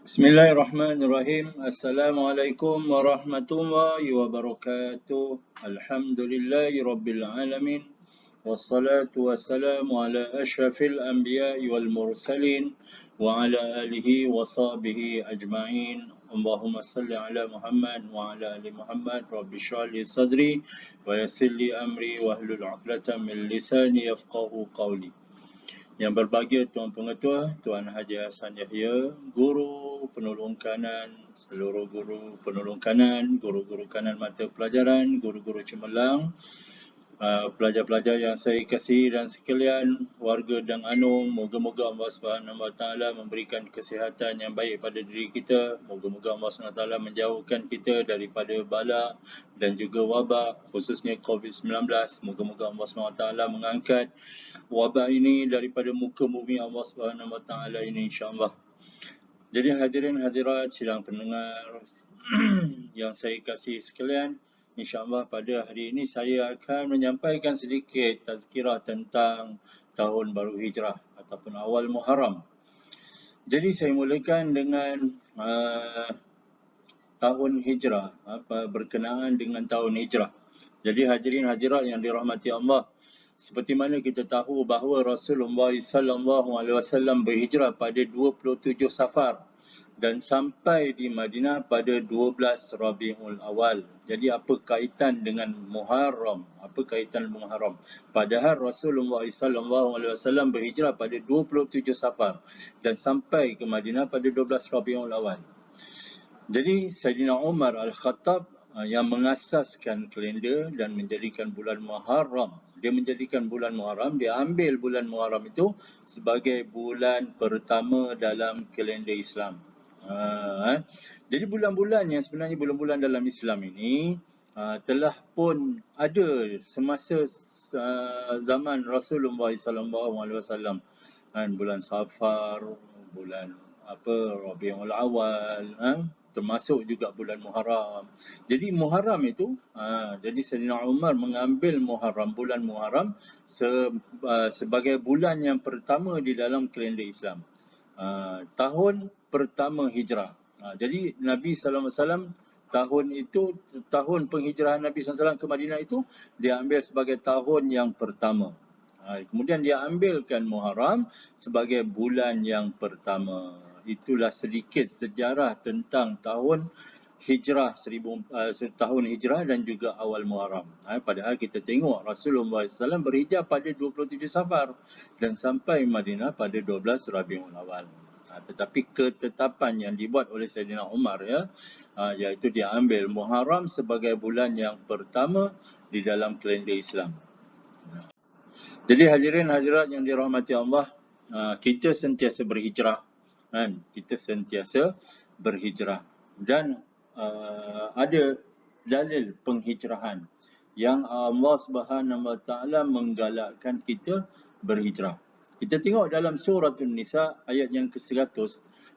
Bismillahirrahmanirrahim. Assalamualaikum warahmatullahi wabarakatuh. Alhamdulillahi rabbil alamin. Wassalatu wassalamu ala ashrafil anbiya'i wal mursalin wa ala alihi wa sahbihi ajma'in. Allahumma salli ala Muhammad wa ala ali Muhammad. Rabbi shrah li sadri wa yassir li amri wahlul 'uqdatam min lisani yafqahu qawli. Yang berbahagia Tuan Pengetua, Tuan Haji Hassan Yahya, guru penolong kanan, seluruh guru penolong kanan, guru-guru kanan mata pelajaran, guru-guru cemerlang, pelajar-pelajar yang saya kasihi dan sekalian, warga Dang Anum, moga-moga Allah SWT memberikan kesihatan yang baik pada diri kita. Moga-moga Allah SWT menjauhkan kita daripada bala dan juga wabak, khususnya COVID-19. Moga-moga Allah SWT mengangkat wabak ini daripada muka bumi Allah SWT ini, insya-Allah. Jadi hadirin hadirat sidang pendengar yang saya kasihi sekalian, insya-Allah pada hari ini saya akan menyampaikan sedikit tazkirah tentang tahun baru Hijrah ataupun awal Muharram. Jadi saya mulakan dengan tahun Hijrah, berkenaan dengan tahun Hijrah. Jadi hadirin hadirat yang dirahmati Allah, seperti mana kita tahu bahawa Rasulullah SAW berhijrah pada 27 Safar dan sampai di Madinah pada 12 Rabiul Awal. Jadi apa kaitan dengan Muharram? Apa kaitan Muharram? Padahal Rasulullah SAW berhijrah pada 27 Safar dan sampai ke Madinah pada 12 Rabiul Awal. Jadi Sayyidina Umar Al-Khattab yang mengasaskan kalender dan menjadikan bulan Muharram. Dia menjadikan bulan Muharram, dia ambil bulan Muharram itu sebagai bulan pertama dalam kalender Islam. Jadi bulan-bulan yang sebenarnya bulan-bulan dalam Islam ini telah pun ada semasa zaman Rasulullah SAW. Bulan Safar, bulan Rabiul Awal, termasuk juga bulan Muharram. Jadi Muharram itu, jadi Sayyidina Umar mengambil Muharram, bulan Muharram sebagai bulan yang pertama di dalam kalender Islam. Tahun pertama Hijrah. Jadi Nabi SAW tahun itu, tahun penghijrahan Nabi SAW ke Madinah itu, dia ambil sebagai tahun yang pertama. Kemudian dia ambilkan Muharram sebagai bulan yang pertama. Itulah sedikit sejarah tentang tahun Hijrah, tahun Hijrah dan juga awal Muharram. Padahal kita tengok Rasulullah SAW berhijrah pada 27 Safar dan sampai Madinah pada 12 Rabiul Awal. Tetapi ketetapan yang dibuat oleh Sayyidina Umar, iaitu dia ambil Muharram sebagai bulan yang pertama di dalam kalender Islam. Jadi hadirin hadirat yang dirahmati Allah, kita sentiasa berhijrah. Kita sentiasa berhijrah. Dan ada dalil penghijrahan yang Allah SWT menggalakkan kita berhijrah. Kita tengok dalam surah An-Nisa ayat yang ke-100,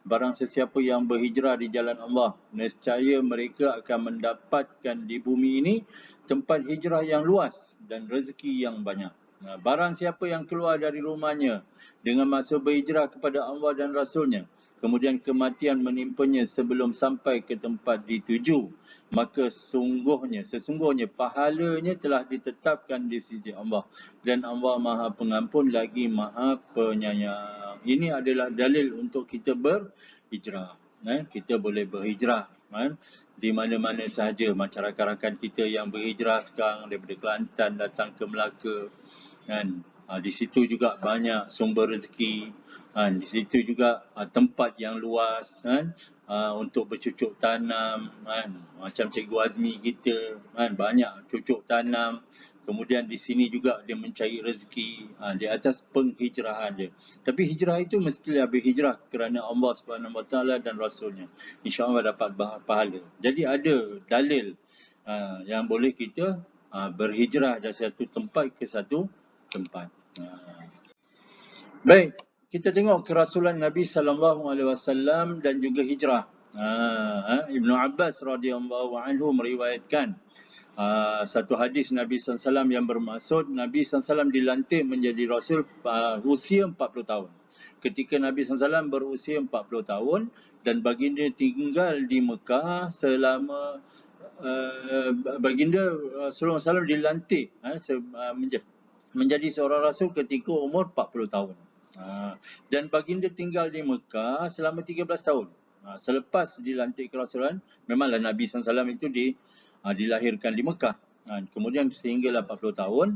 barang sesiapa yang berhijrah di jalan Allah, nescaya mereka akan mendapatkan di bumi ini tempat hijrah yang luas dan rezeki yang banyak. Barang siapa yang keluar dari rumahnya dengan maksud berhijrah kepada Allah dan Rasulnya, kemudian kematian menimpanya sebelum sampai ke tempat dituju, maka sesungguhnya pahalanya telah ditetapkan di sisi Allah, dan Allah Maha Pengampun lagi Maha Penyayang. Ini adalah dalil untuk kita berhijrah. Kita boleh berhijrah di mana-mana sahaja. Macam rakan-rakan kita yang berhijrah sekarang daripada Kelantan datang ke Melaka, di situ juga banyak sumber rezeki, di situ juga tempat yang luas untuk bercucuk tanam, macam Cikgu Azmi kita, banyak cucuk tanam. Kemudian di sini juga dia mencari rezeki di atas penghijrahan dia. Tapi hijrah itu mestilah berhijrah kerana Allah SWT dan Rasulnya. InsyaAllah dapat pahala. Jadi ada dalil yang boleh kita berhijrah dari satu tempat ke satu tempat. Baik, kita tengok kerasulan Nabi SAW dan juga hijrah. Ibnu Abbas radhiyallahu anhu meriwayatkan satu hadis Nabi SAW yang bermaksud Nabi SAW dilantik menjadi Rasul usia 40 tahun. ketika Nabi SAW berusia 40 tahun dan baginda tinggal di Mekah selama baginda Rasulullah SAW dilantik menjadi seorang rasul ketika umur 40 tahun. Dan baginda tinggal di Mekah selama 13 tahun. Selepas dilantik kerasulan, memanglah Nabi SAW itu dilahirkan di Mekah. Kemudian sehinggalah 40 tahun,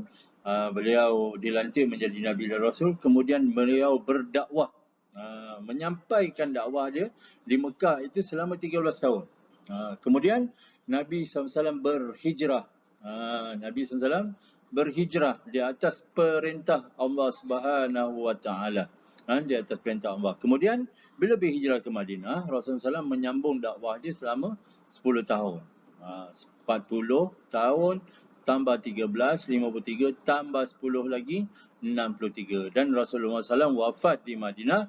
beliau dilantik menjadi Nabi dan Rasul. Kemudian beliau berdakwah, menyampaikan dakwah dia di Mekah itu selama 13 tahun. Kemudian Nabi SAW berhijrah. Nabi SAW berhijrah di atas perintah Allah Subhanahu Wa Taala. Di atas perintah Allah. Kemudian bila berhijrah ke Madinah, Rasulullah SAW menyambung dakwah dia selama 10 tahun. 40 tahun tambah 13, 53, tambah 10 lagi, 63. Dan Rasulullah SAW wafat di Madinah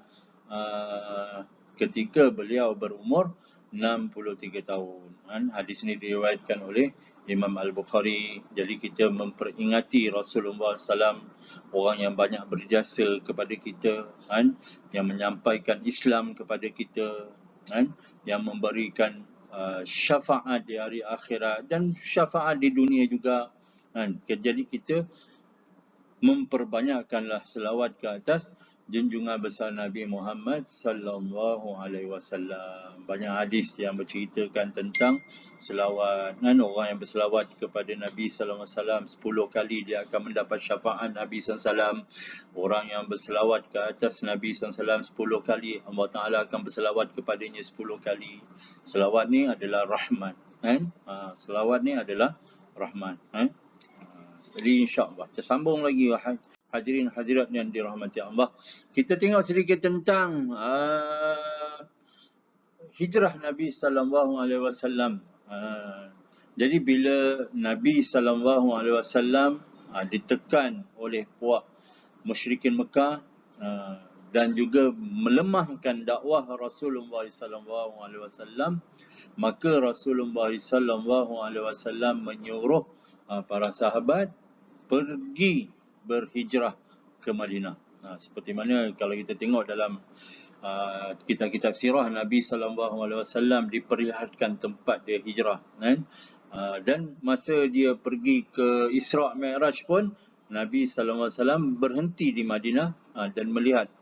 ketika beliau berumur 63 tahun. Hadis ini diriwayatkan oleh Imam Al-Bukhari. Jadi kita memperingati Rasulullah SAW, orang yang banyak berjasa kepada kita, yang menyampaikan Islam kepada kita, yang memberikan syafaat di hari akhirat dan syafaat di dunia juga. Jadi kita memperbanyakkanlah selawat ke atas junjungan besar Nabi Muhammad sallallahu alaihi wasallam. Banyak hadis yang berceritakan tentang selawat. Orang yang berselawat kepada Nabi sallallahu alaihi wasallam 10 kali dia akan mendapat syafaat Nabi sallallahu alaihi wasallam. Orang yang berselawat ke atas Nabi sallallahu alaihi wasallam 10 kali, Allah Taala akan berselawat kepadanya 10 kali. Selawat ni adalah rahmat. Selawat ni adalah rahmat. Jadi insya-Allah tersambung lagi hadirin hadirat yang dirahmati Allah. Kita tengok sedikit tentang hijrah Nabi sallallahu alaihi wasallam. Jadi bila Nabi sallallahu alaihi wasallam ditekan oleh puak musyrikin Mekah dan juga melemahkan dakwah Rasulullah sallallahu alaihi wasallam, maka Rasulullah sallallahu alaihi wasallam menyuruh para sahabat pergi berhijrah ke Madinah. Seperti mana kalau kita tengok dalam kitab-kitab sirah, Nabi SAW diperlihatkan tempat dia hijrah. Dan masa dia pergi ke Isra' Mi'raj pun, Nabi SAW berhenti di Madinah dan melihat.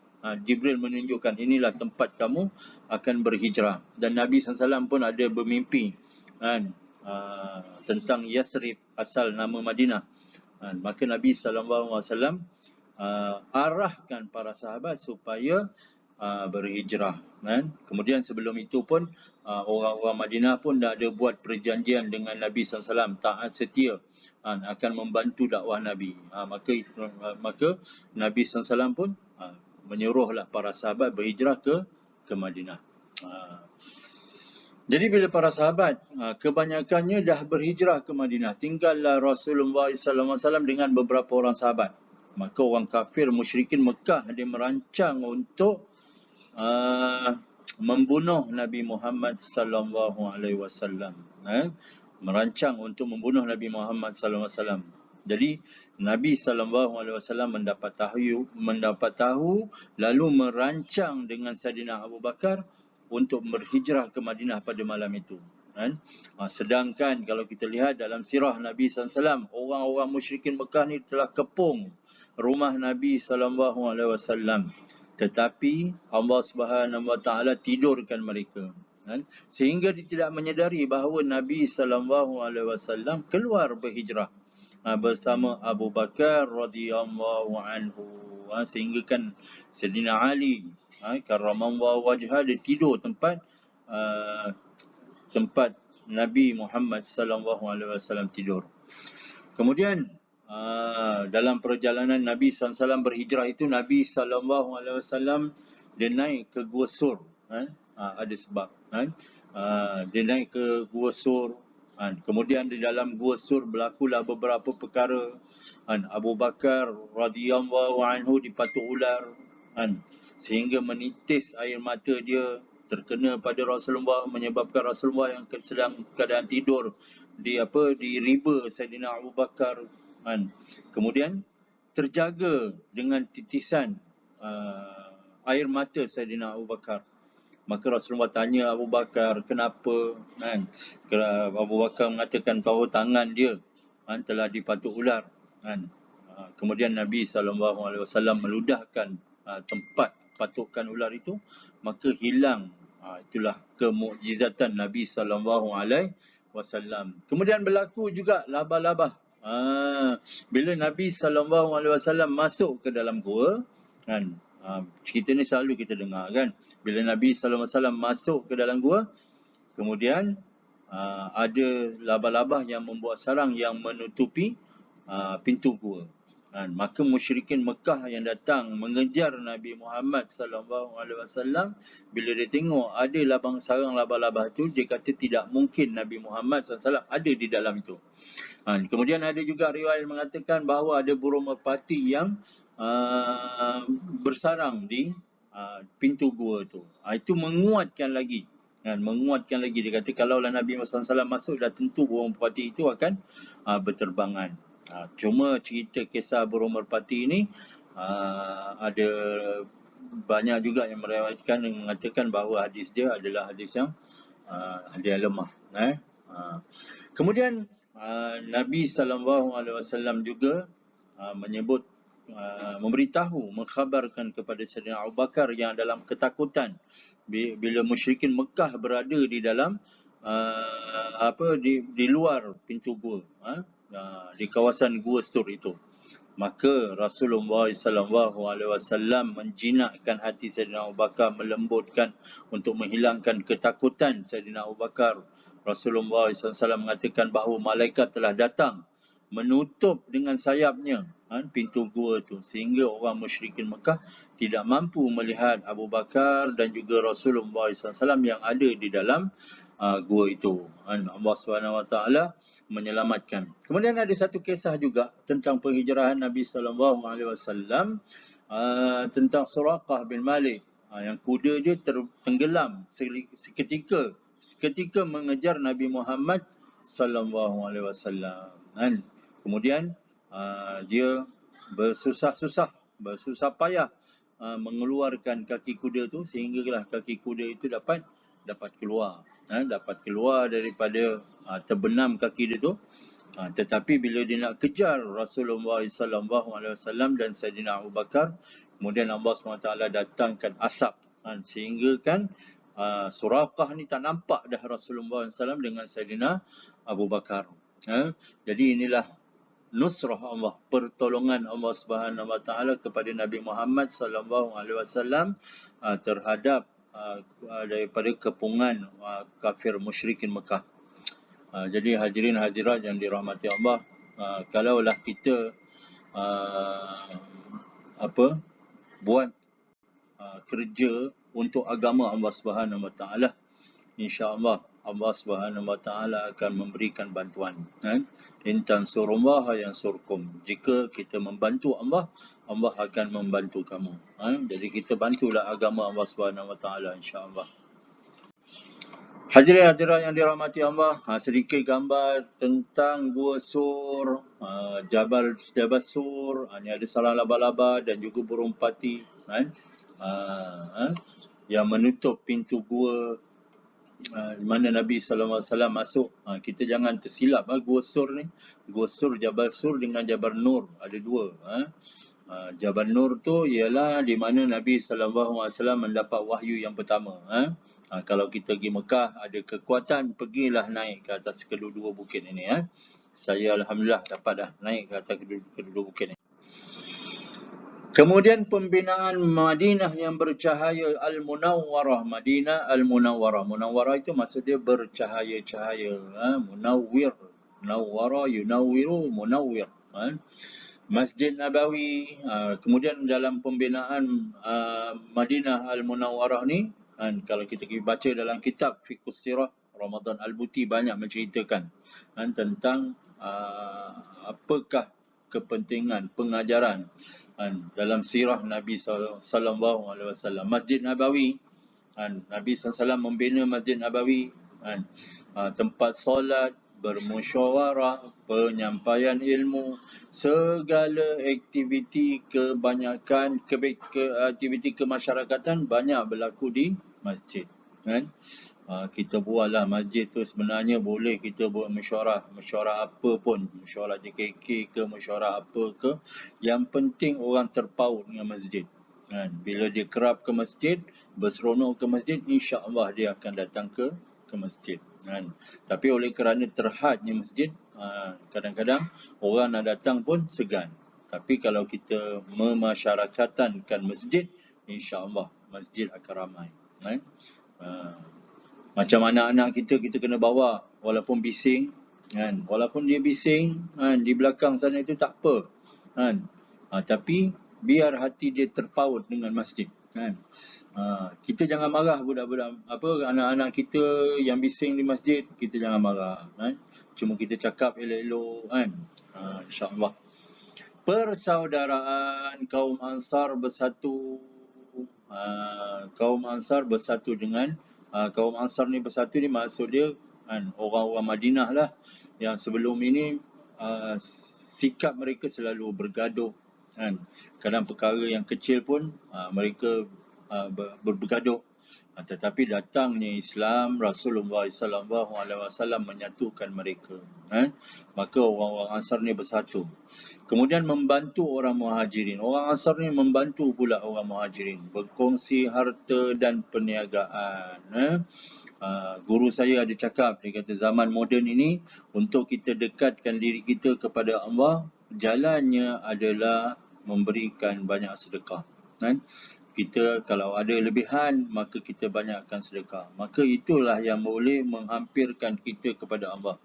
Jibril menunjukkan inilah tempat kamu akan berhijrah. Dan Nabi SAW pun ada bermimpi tentang Yasrib, asal nama Madinah. Maka Nabi SAW arahkan para sahabat supaya berhijrah. Kemudian sebelum itu pun orang-orang Madinah pun dah ada buat perjanjian dengan Nabi SAW, taat setia akan membantu dakwah Nabi. Maka Nabi SAW pun menyuruhlah para sahabat berhijrah ke Madinah. Jadi bila para sahabat kebanyakannya dah berhijrah ke Madinah, tinggallah Rasulullah SAW dengan beberapa orang sahabat. Maka orang kafir musyrikin Mekah dia merancang untuk membunuh Nabi Muhammad sallallahu alaihi wasallam. Merancang untuk membunuh Nabi Muhammad sallallahu alaihi wasallam. Jadi Nabi sallallahu alaihi wasallam mendapat tahu lalu merancang dengan Saidina Abu Bakar untuk berhijrah ke Madinah pada malam itu. Sedangkan kalau kita lihat dalam sirah Nabi SAW, orang-orang musyrikin Mekah ni telah kepung rumah Nabi SAW. Tetapi Allah Subhanahu Wa Taala tidurkan mereka. Sehingga dia tidak menyedari bahawa Nabi SAW keluar berhijrah bersama Abu Bakar radhiyallahu anhu. Sehingga kan Sayyidina Ali karramallahu wajhah dia tidur tempat Nabi Muhammad sallallahu alaihi wasallam tidur. Kemudian dalam perjalanan Nabi SAW berhijrah itu, Nabi SAW dia naik ke Gua Sur. Ada sebab. Dia naik ke Gua Sur. Kemudian di dalam Gua Sur berlakulah beberapa perkara. Abu Bakar radhiyallahu anhu dipatuk ular. Sehingga menitis air mata dia terkena pada Rasulullah, menyebabkan Rasulullah yang sedang keadaan tidur di riba Saidina Abu Bakar. Kemudian terjaga dengan titisan air mata Saidina Abu Bakar. Maka Rasulullah tanya Abu Bakar, kenapa? Kan? Abu Bakar mengatakan bahawa tangan dia telah dipatuk ular. Kan? Kemudian Nabi SAW meludahkan tempat patukan ular itu, maka hilang. Itulah kemukjizatan Nabi SAW. Kemudian berlaku juga laba-laba. Bila Nabi SAW masuk ke dalam gua, kan? Cerita ni selalu kita dengar kan. Bila Nabi SAW masuk ke dalam gua, kemudian ada laba-laba yang membuat sarang yang menutupi pintu gua. Maka musyrikin Mekah yang datang mengejar Nabi Muhammad SAW, bila dia tengok ada sarang laba-laba itu, dia kata tidak mungkin Nabi Muhammad SAW ada di dalam itu. Kemudian ada juga riwayat mengatakan bahawa ada burung merpati yang bersarang di pintu gua tu. Itu menguatkan lagi. Menguatkan lagi. Dia kata kalaulah Nabi Muhammad SAW masuk, dah tentu burung merpati itu akan berterbangan. Cuma cerita kisah burung merpati ini ada banyak juga yang meriwayatkan yang mengatakan bahawa hadis dia adalah hadis yang lemah. Kemudian Nabi SAW juga menyebut, memberitahu, mengkhabarkan kepada Saidina Abu Bakar yang dalam ketakutan bila musyrikin Mekah berada di dalam di luar pintu gua, di kawasan Gua Sur itu. Maka Rasulullah SAW menjinakkan hati Saidina Abu Bakar, melembutkan untuk menghilangkan ketakutan Saidina Abu Bakar. Rasulullah SAW mengatakan bahawa malaikat telah datang menutup dengan sayapnya pintu gua itu, sehingga orang musyrikin Mekah tidak mampu melihat Abu Bakar dan juga Rasulullah SAW yang ada di dalam gua itu. Allah SWT menyelamatkan. Kemudian ada satu kisah juga tentang penghijrahan Nabi SAW, tentang Suraqah bin Malik, yang kuda dia tenggelam seketika mengejar Nabi Muhammad SAW. Kemudian dia bersusah payah mengeluarkan kaki kuda tu, sehinggalah kaki kuda itu dapat keluar, daripada terbenam kaki dia tu. Tetapi bila dia nak kejar Rasulullah SAW dan Saidina Abu Bakar, kemudian Allah SWT datangkan asap, sehingga kan Suraqah ni tak nampak dah Rasulullah SAW dengan Saidina Abu Bakar. Jadi inilah nusrah Allah, pertolongan Allah Subhanahu Wa Taala kepada Nabi Muhammad SAW terhadap daripada kepungan kafir musyrikin Mekah. Jadi hadirin hadirat yang dirahmati Allah, kalaulah kita buat kerja untuk agama Allah Subhanahu Wa Taala, insya-Allah Allah Subhanahu Wa Taala akan memberikan bantuan. In tansurullaha yansurkum. Jika kita membantu Allah, Allah akan membantu kamu. Jadi kita bantulah agama Allah Subhanahu Wa Taala, insya-Allah. Hadirin hadirat yang dirahmati Allah, sedikit gambar tentang Gua Sur, Jabal Sur. Ini ada sarang laba-laba dan juga burung merpati yang menutup pintu gua di mana Nabi SAW masuk. Kita jangan tersilap Gua Sur ni. Gua Sur, Jabal Sur dengan Jabal Nur, ada dua. Jabal Nur tu ialah di mana Nabi SAW mendapat wahyu yang pertama. Kalau kita pergi Mekah, ada kekuatan, pergilah naik ke atas kedua-dua bukit ini. Saya Alhamdulillah dapat dah naik ke atas kedua-dua bukit ini. Kemudian pembinaan Madinah yang bercahaya, Al-Munawwarah. Madinah Al-Munawwarah. Munawwarah itu maksud dia bercahaya-cahaya. Munawwir. Nawwara yunawwiru munawwir. Masjid Nabawi. Kemudian dalam pembinaan Madinah Al-Munawwarah ni, kalau kita baca dalam kitab Fiqhus Sirah, Ramadan Al-Buti banyak menceritakan tentang apakah kepentingan pengajaran dalam sirah Nabi SAW. Masjid Nabawi, Nabi SAW membina Masjid Nabawi, tempat solat, bermusyawarah, penyampaian ilmu, segala aktiviti kebanyakan aktiviti kemasyarakatan banyak berlaku di masjid, kan? Kita buatlah masjid tu sebenarnya boleh kita buat mesyuarah apa pun, mesyuarah JKK ke, mesyuarah apa ke, yang penting orang terpaut dengan masjid. Kan? Bila dia kerap ke masjid, berseronok ke masjid, insya-Allah dia akan datang ke masjid. Kan? Tapi oleh kerana terhadnya masjid, kadang-kadang orang nak datang pun segan. Tapi kalau kita memasyarakatkan masjid, insya-Allah masjid akan ramai. Kan? Macam anak-anak kita kena bawa walaupun bising, kan? Walaupun dia bising, kan? Di belakang sana itu tak apa, kan? Tapi biar hati dia terpaut dengan masjid, kan? Kita jangan marah budak-budak anak-anak kita yang bising di masjid, kita jangan marah, kan? Cuma kita cakap elok-elok, kan? InsyaAllah. Persaudaraan kaum Ansar bersatu. Kaum Ansar bersatu dengan kaum Ansar ni bersatu ni maksud dia kan, orang-orang Madinah lah yang sebelum ini sikap mereka selalu bergaduh, kan. Kadang perkara yang kecil pun mereka bergaduh. Tetapi datangnya Islam, Rasulullah SAW menyatukan mereka, kan. Maka orang-orang Ansar ni bersatu. Kemudian membantu orang Muhajirin. Orang Ansar ni membantu pula orang Muhajirin, berkongsi harta dan perniagaan. Guru saya ada cakap, dia kata zaman moden ini untuk kita dekatkan diri kita kepada Allah, jalannya adalah memberikan banyak sedekah. Kan? Kita kalau ada lebihan, maka kita banyakkan sedekah. Maka itulah yang boleh menghampirkan kita kepada Allah.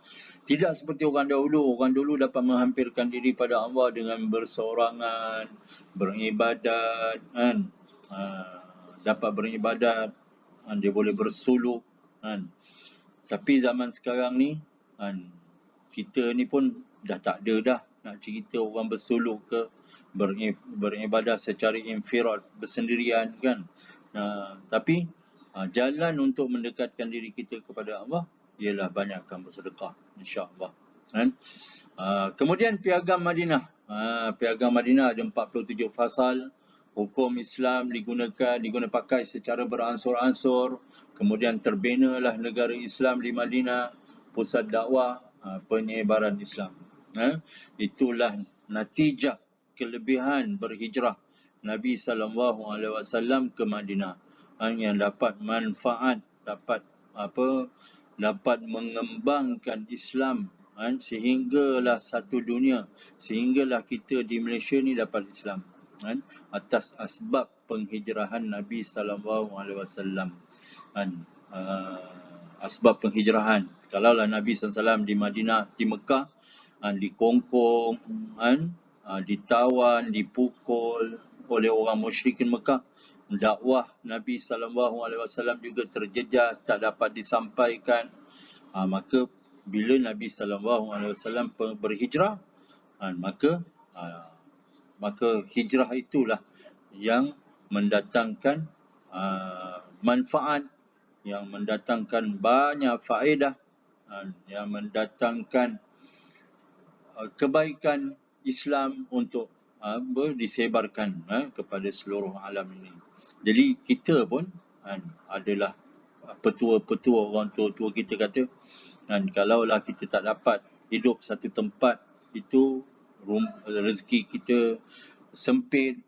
Tidak seperti orang dahulu. Orang dulu dapat menghampirkan diri pada Allah dengan bersorangan, beribadat, kan? Dapat beribadat, kan? Dia boleh bersuluk, kan? Tapi zaman sekarang ni, kan? Kita ni pun dah tak ada dah nak cerita orang bersuluk ke, beribadah secara infirad, bersendirian, kan. Tapi jalan untuk mendekatkan diri kita kepada Allah ialah banyakkan bersedekah, insya-Allah. Kan? Kemudian piagam Madinah. Piagam Madinah ada 47 fasal. Hukum Islam diguna pakai secara beransur-ansur. Kemudian terbinalah negara Islam di Madinah, pusat dakwah, penyebaran Islam. Itulah natijah kelebihan berhijrah Nabi SAW ke Madinah, yang dapat manfaat, dapat mengembangkan Islam, sehinggalah satu dunia, sehinggalah kita di Malaysia ni dapat Islam, atas asbab penghijrahan Nabi SAW. Asbab penghijrahan. Kalaulah Nabi SAW di Madinah, di Mekah, dikongkong, ditawan, dipukul oleh orang musyrikin Mekah, dakwah Nabi SAW juga terjejas, tak dapat disampaikan. Maka bila Nabi SAW berhijrah, maka hijrah itulah yang mendatangkan manfaat, yang mendatangkan banyak faedah, yang mendatangkan kebaikan Islam untuk disebarkan kepada seluruh alam ini. Jadi kita pun adalah petua-petua orang tua-tua kita kata, kalaulah kita tak dapat hidup satu tempat, itu rezeki kita sempit,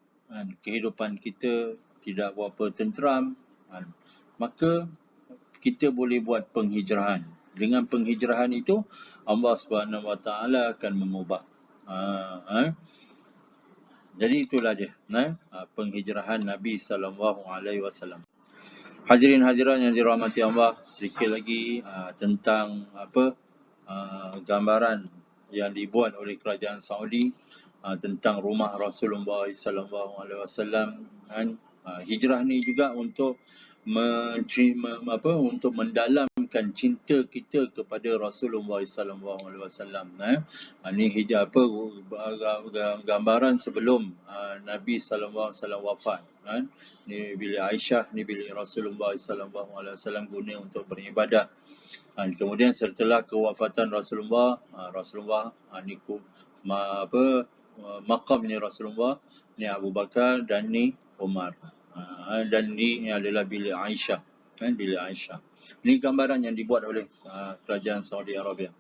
kehidupan kita tidak berapa tenteram, maka kita boleh buat penghijrahan. Dengan penghijrahan itu Allah SWT akan mengubah. Jadi itulah dia, penghijrahan Nabi SAW. Hadirin hadirat yang dirahmati Allah, sedikit lagi tentang gambaran yang dibuat oleh kerajaan Saudi tentang rumah Rasulullah SAW. Hijrah ni juga untuk untuk mendalamkan cinta kita kepada Rasulullah SAW. Ini hijrah gambaran sebelum Nabi SAW wafat. Ni bilik Aisyah, ni bilik Rasulullah SAW guna untuk beribadah. Kemudian setelah kewafatan Rasulullah, ni makamnya Rasulullah, ni Abu Bakar dan ni Umar. Dan ni adalah bilik Aisyah. Bilik Aisyah. Ini gambaran yang dibuat oleh kerajaan Saudi Arabia.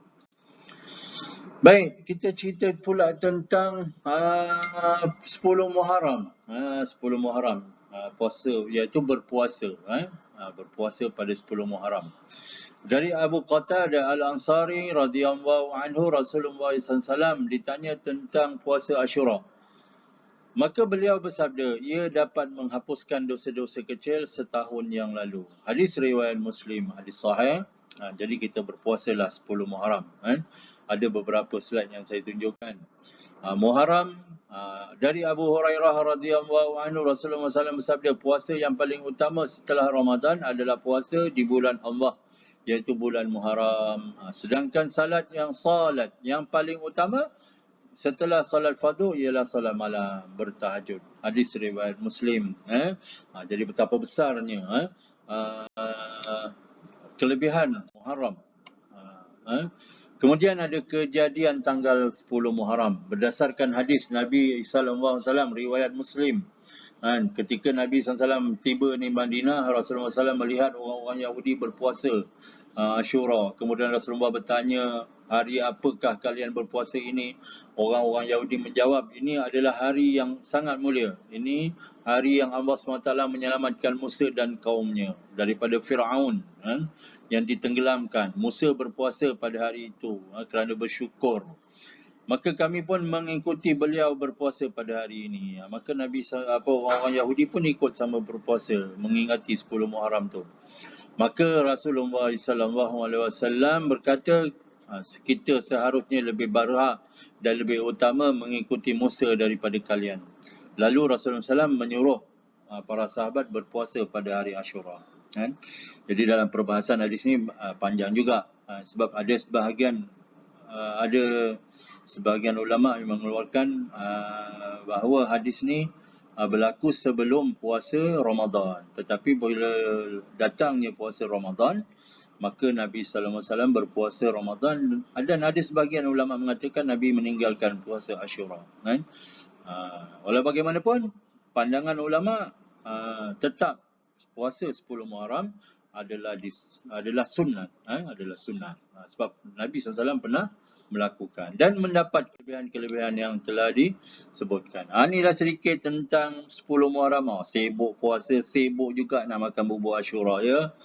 Baik, kita cerita pula tentang 10 Muharram. 10 Muharram, puasa, iaitu berpuasa. Berpuasa pada 10 Muharram. Dari Abu Qatadah Al-Ansari radhiyallahu anhu, Rasulullah SAW ditanya tentang puasa Ashura. Maka beliau bersabda, ia dapat menghapuskan dosa-dosa kecil setahun yang lalu. Hadis riwayat Muslim, hadis sahih. Jadi kita berpuasalah 10 Muharram. Ada beberapa slide yang saya tunjukkan. Muharram, dari Abu Hurairah radhiyallahu anhu, Rasulullah SAW bersabda, puasa yang paling utama setelah Ramadan adalah puasa di bulan Allah, iaitu bulan Muharram. Sedangkan salat yang paling utama setelah salat fardu ialah salat malam, bertahajud. Hadis riwayat Muslim. Jadi betapa besarnya kelebihan Muharram. Kemudian ada kejadian tanggal 10 Muharram berdasarkan hadis Nabi SAW, riwayat Muslim. Ketika Nabi SAW tiba di Madinah, Rasulullah SAW melihat orang-orang Yahudi berpuasa Ashura. Kemudian Rasulullah bertanya, hari apakah kalian berpuasa ini? Orang-orang Yahudi menjawab, ini adalah hari yang sangat mulia. Ini hari yang Allah SWT menyelamatkan Musa dan kaumnya daripada Fir'aun yang ditenggelamkan. Musa berpuasa pada hari itu kerana bersyukur. Maka kami pun mengikuti beliau berpuasa pada hari ini. Maka orang-orang Yahudi pun ikut sama berpuasa mengingati 10 Muharram tu. Maka Rasulullah SAW berkata, kita seharusnya lebih berhak dan lebih utama mengikuti Musa daripada kalian. Lalu Rasulullah SAW menyuruh para sahabat berpuasa pada hari Ashura. Jadi dalam perbahasan hadis ini panjang juga, sebab ada sebahagian ulama yang mengeluarkan bahawa hadis ni berlaku sebelum puasa Ramadan. Tetapi bila datangnya puasa Ramadan, maka Nabi SAW berpuasa Ramadan. Dan ada sebahagian ulama mengatakan Nabi meninggalkan puasa Ashura. Walau bagaimanapun, pandangan ulama tetap puasa 10 Muharram adalah sunnah. Adalah sunnah. Sebab Nabi SAW pernah melakukan dan mendapat kelebihan-kelebihan yang telah disebutkan. Inilah sedikit tentang 10 Muharram. Sibuk puasa, sibuk juga nak makan bubur Ashura, ya.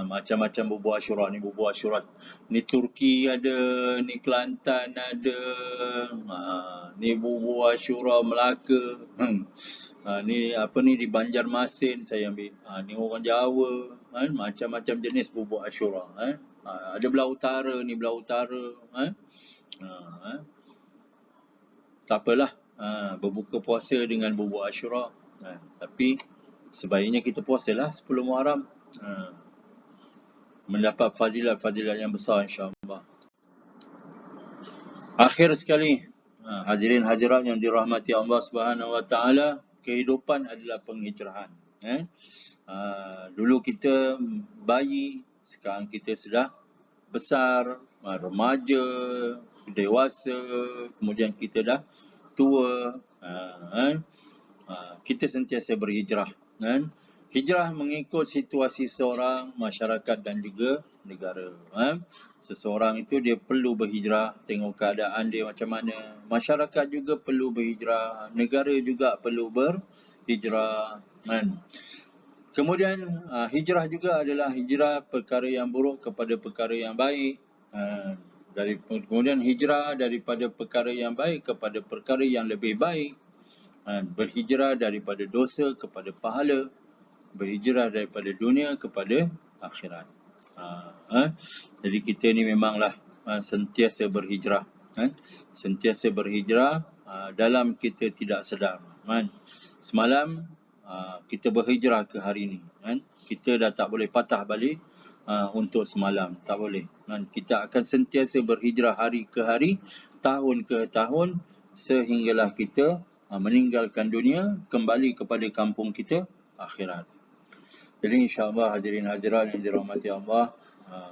Macam-macam bubur Ashura ni. Bubur Ashura ni Turki ada, ni Kelantan ada, ni bubur Ashura Melaka. Ni di Banjarmasin saya ambil. Ni orang Jawa, macam-macam jenis bubur Ashura. Ada belah utara, ni belah utara. Tak apalah, berbuka puasa dengan bubur Ashura. Tapi sebaiknya kita puasalah 10 Muharram. Mendapat fadilat-fadilat yang besar, insya-Allah. Akhir sekali, hadirin hadirat yang dirahmati Allah Subhanahu Wa Taala, kehidupan adalah penghijrahan. Dulu kita bayi, sekarang kita sudah besar, remaja, dewasa, kemudian kita dah tua. Kita sentiasa berhijrah. Hijrah mengikut situasi seorang, masyarakat dan juga negara. Seseorang itu dia perlu berhijrah, tengok keadaan dia macam mana. Masyarakat juga perlu berhijrah, negara juga perlu berhijrah. Kemudian hijrah juga adalah hijrah perkara yang buruk kepada perkara yang baik. Kemudian hijrah daripada perkara yang baik kepada perkara yang lebih baik. Berhijrah daripada dosa kepada pahala. Berhijrah daripada dunia kepada akhirat. Jadi kita ni memanglah sentiasa berhijrah. Sentiasa berhijrah dalam kita tidak sedar. Semalam kita berhijrah ke hari ini. Kita dah tak boleh patah balik untuk semalam. Tak boleh. Kita akan sentiasa berhijrah hari ke hari, tahun ke tahun, sehinggalah kita meninggalkan dunia, kembali kepada kampung kita, akhirat. Jadi insya-Allah hadirin hadirat yang dirahmati Allah,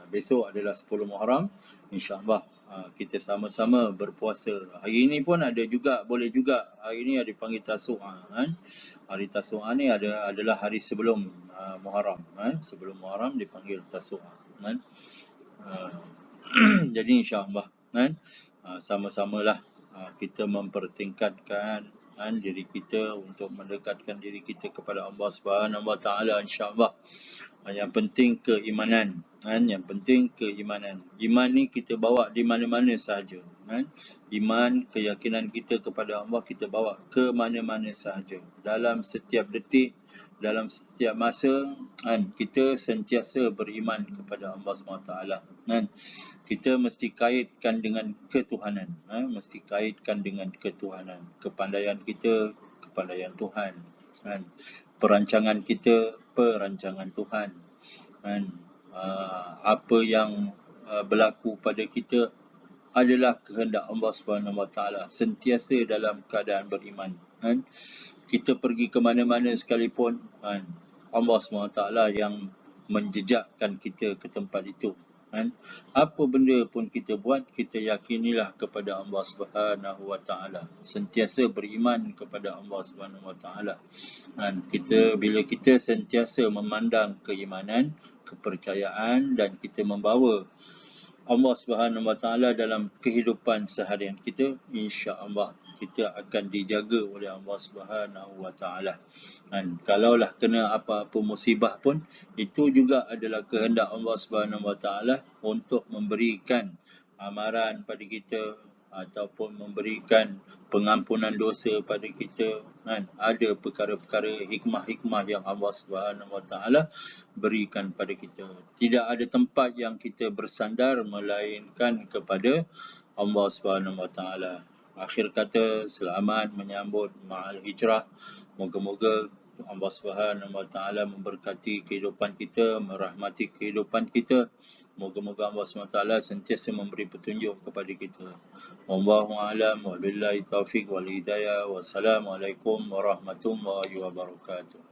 besok adalah 10 Muharram. Insya-Allah kita sama-sama berpuasa. Hari ini pun ada juga, boleh juga. Hari ini ada dipanggil Tasu'a kan. Hari Tasu'a ni adalah hari sebelum Muharram kan. Sebelum Muharram dipanggil Tasu'a kan. Jadi insya-Allah kan sama-samalah kita mempertingkatkan diri kita untuk mendekatkan diri kita kepada Allah Subhanahu Wa Taala insya-Allah. Yang penting keimanan yang penting keimanan. Iman ni kita bawa di mana-mana sahaja kan. Iman, keyakinan kita kepada Allah kita bawa ke mana-mana sahaja. Dalam setiap detik, dalam setiap masa kita sentiasa beriman kepada Allah SWT kan. Kita mesti kaitkan dengan ketuhanan, mesti kaitkan dengan ketuhanan. Kepandaian kita, kepandaian Tuhan, kan? Perancangan kita, perancangan Tuhan, kan? Apa yang berlaku pada kita adalah kehendak Allah Subhanahu Wa Taala. Sentiasa dalam keadaan beriman, kan? Kita pergi ke mana-mana sekalipun, kan? Allah Subhanahu Wa Taala yang menjejakkan kita ke tempat itu. Kan? Apa benda pun kita buat, kita yakinilah kepada Allah Subhanahu Wa Taala. Sentiasa beriman kepada Allah Subhanahu Wa Taala. Kan? Bila kita sentiasa memandang keimanan, kepercayaan dan kita membawa Allah Subhanahu Wa Taala dalam kehidupan seharian kita, insya-Allah kita akan dijaga oleh Allah Subhanahu Wa Taala. Dan kalaulah kena apa-apa musibah pun, itu juga adalah kehendak Allah Subhanahu Wa Taala untuk memberikan amaran pada kita ataupun memberikan pengampunan dosa pada kita, kan? Ada perkara-perkara hikmah-hikmah yang Allah Subhanahu Wa Taala berikan pada kita. Tidak ada tempat yang kita bersandar melainkan kepada Allah Subhanahu Wa Taala. Akhir kata, selamat menyambut Ma'al Hijrah. Moga-moga Allah Subhanahu Wa Taala memberkati kehidupan kita, merahmati kehidupan kita. Moga-moga Allah SWT sentiasa memberi petunjuk kepada kita. Wallahu a'lam wa billahi taufiq wal hidayah. Wassalamualaikum warahmatullahi wabarakatuh.